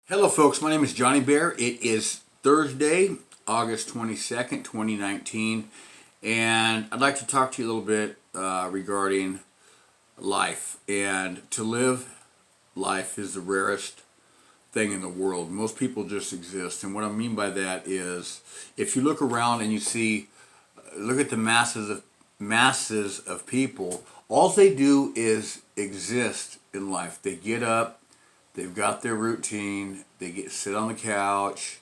Hello, folks. My name is Johnny Bear. It is Thursday, August 22nd, 2019, and I'd like to talk to you a little bit regarding life. And to live life is the rarest thing in the world. Most people just exist. And what I mean by that is if you look around and you see, look at the masses of people, all they do is exist in life. They get up. They've got their routine. They sit on the couch.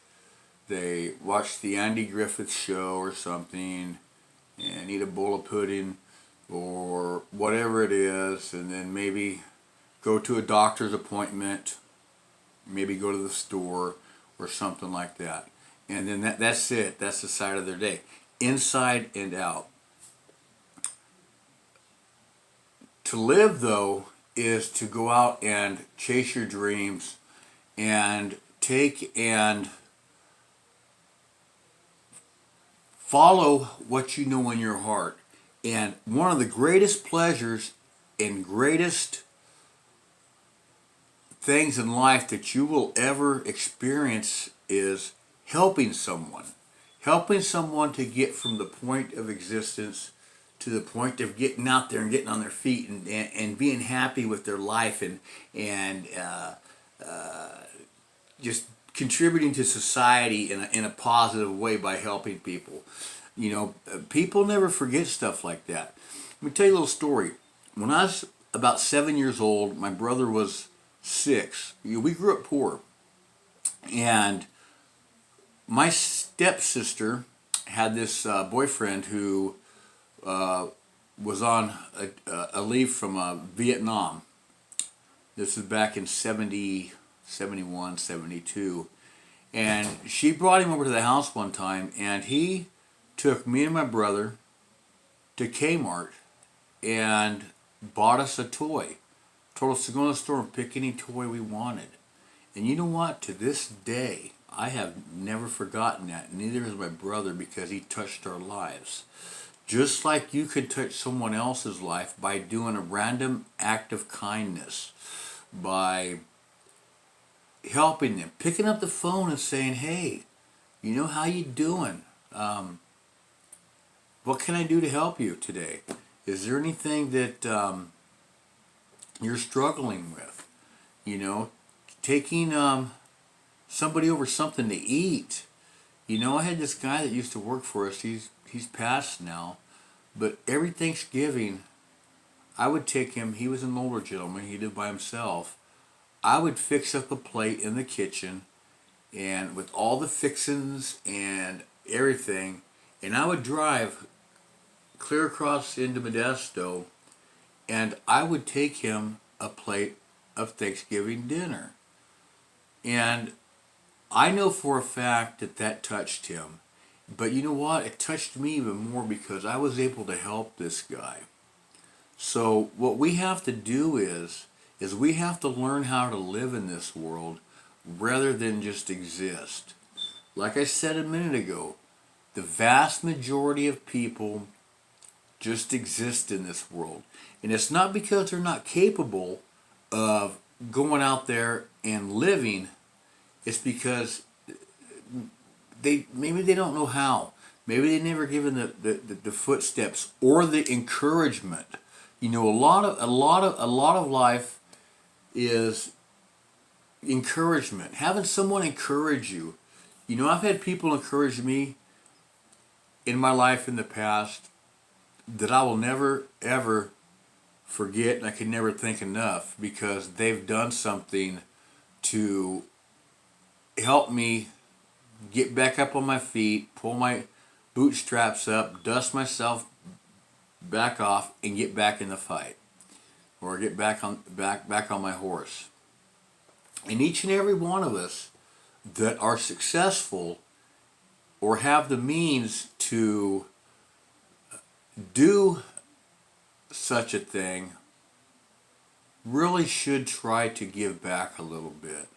They watch the Andy Griffith Show or something, and eat a bowl of pudding, or whatever it is, and then maybe go to a doctor's appointment, maybe go to the store or something like that. And then that's it. That's the side of their day, inside and out. To live, though, is to go out and chase your dreams and take and follow what you know in your heart. And one of the greatest pleasures and greatest things in life that you will ever experience is helping someone. Helping someone to get from the point of existence to the point of getting out there and getting on their feet and being happy with their life and just contributing to society in a positive way by helping people. You know, people never forget stuff like that. Let me tell you a little story. When I was about 7 years old, my brother was 6. We grew up poor. And my stepsister had this boyfriend who was on a leave from Vietnam. This was back in 70, 71, 72. And she brought him over to the house one time, and he took me and my brother to Kmart and bought us a toy. Told us to go to the store and pick any toy we wanted. And you know what? To this day, I have never forgotten that. Neither has my brother, because he touched our lives. Just like you could touch someone else's life by doing a random act of kindness, by helping them, picking up the phone and saying, "Hey, you know, how you doing? What can I do to help you today? Is there anything that you're struggling with?" You know, taking somebody over something to eat. You know, I had this guy that used to work for us. He's passed now, but every Thanksgiving, I would take him. He was an older gentleman. He lived by himself. I would fix up a plate in the kitchen, and with all the fixings and everything, and I would drive clear across into Modesto, and I would take him a plate of Thanksgiving dinner. And I know for a fact that that touched him. But you know what? It touched me even more because I was able to help this guy. So what we have to do is we have to learn how to live in this world rather than just exist. Like I said a minute ago, the vast majority of people just exist in this world. And it's not because they're not capable of going out there and living. It's because maybe they don't know how. Maybe they never given the footsteps or the encouragement. You know, a lot of life is encouragement. Having someone encourage you. You know, I've had people encourage me in my life in the past that I will never ever forget, and I can never thank enough, because they've done something to help me get back up on my feet, pull my bootstraps up, dust myself back off, and get back in the fight, or get back on my horse. And each and every one of us that are successful or have the means to do such a thing really should try to give back a little bit.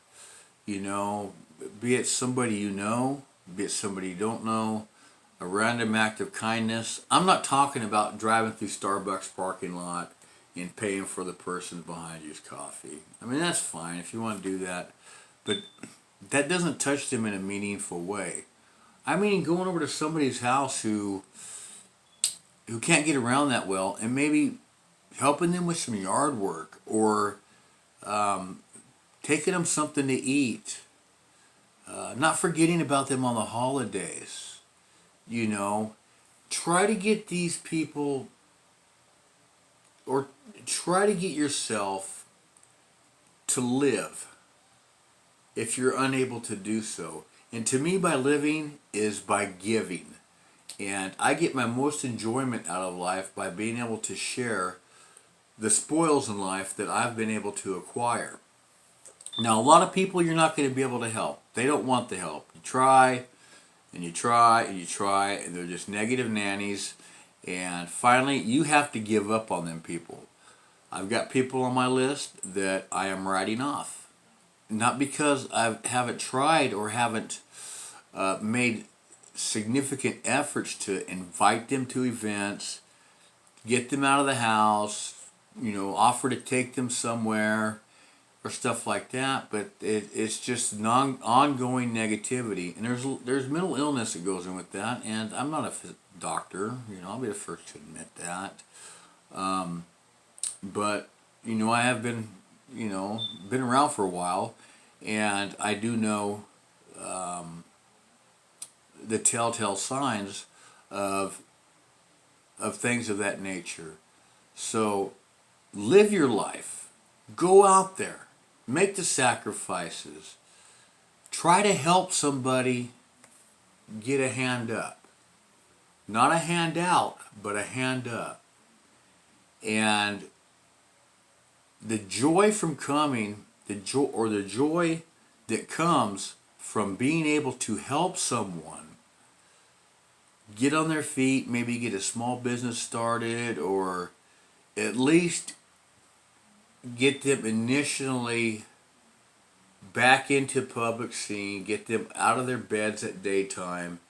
You know, be it somebody you know, be it somebody you don't know, a random act of kindness. I'm not talking about driving through Starbucks parking lot and paying for the person behind you's coffee. I mean, that's fine if you want to do that. But that doesn't touch them in a meaningful way. I mean, going over to somebody's house who can't get around that well, and maybe helping them with some yard work, or taking them something to eat, not forgetting about them on the holidays. You know, try to get these people, or try to get yourself to live if you're unable to do so. And to me, by living is by giving. And I get my most enjoyment out of life by being able to share the spoils in life that I've been able to acquire. Now, a lot of people you're not going to be able to help. They don't want the help. You try, and you try, and you try, and they're just negative nannies. And finally, you have to give up on them people. I've got people on my list that I am writing off. Not because I haven't tried or haven't made significant efforts to invite them to events, get them out of the house, offer to take them somewhere or stuff like that. But it's just ongoing negativity, and there's mental illness that goes in with that. And I'm not a doctor, I'll be the first to admit that. But I have been around for a while, and I do know the telltale signs of things of that nature. So live your life. Go out there. Make the sacrifices. Try to help somebody get a hand up. Not a hand out, but a hand up. And the joy from coming, the joy that comes from being able to help someone get on their feet, maybe get a small business started, or at least get them initially back into public scene, get them out of their beds at daytime,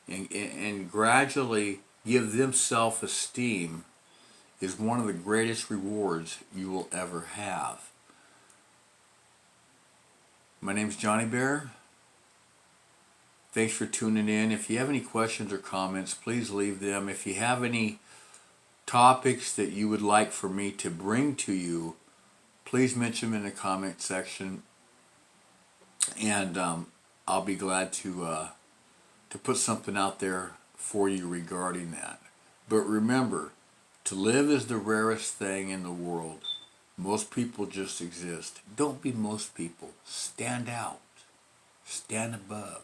and gradually give them self-esteem is one of the greatest rewards you will ever have. My name's Johnny Bear. Thanks for tuning in. If you have any questions or comments, please leave them. If you have any topics that you would like for me to bring to you, please mention them in the comment section, and I'll be glad to put something out there for you regarding that. But remember, to live is the rarest thing in the world. Most people just exist. Don't be most people. Stand out. Stand above.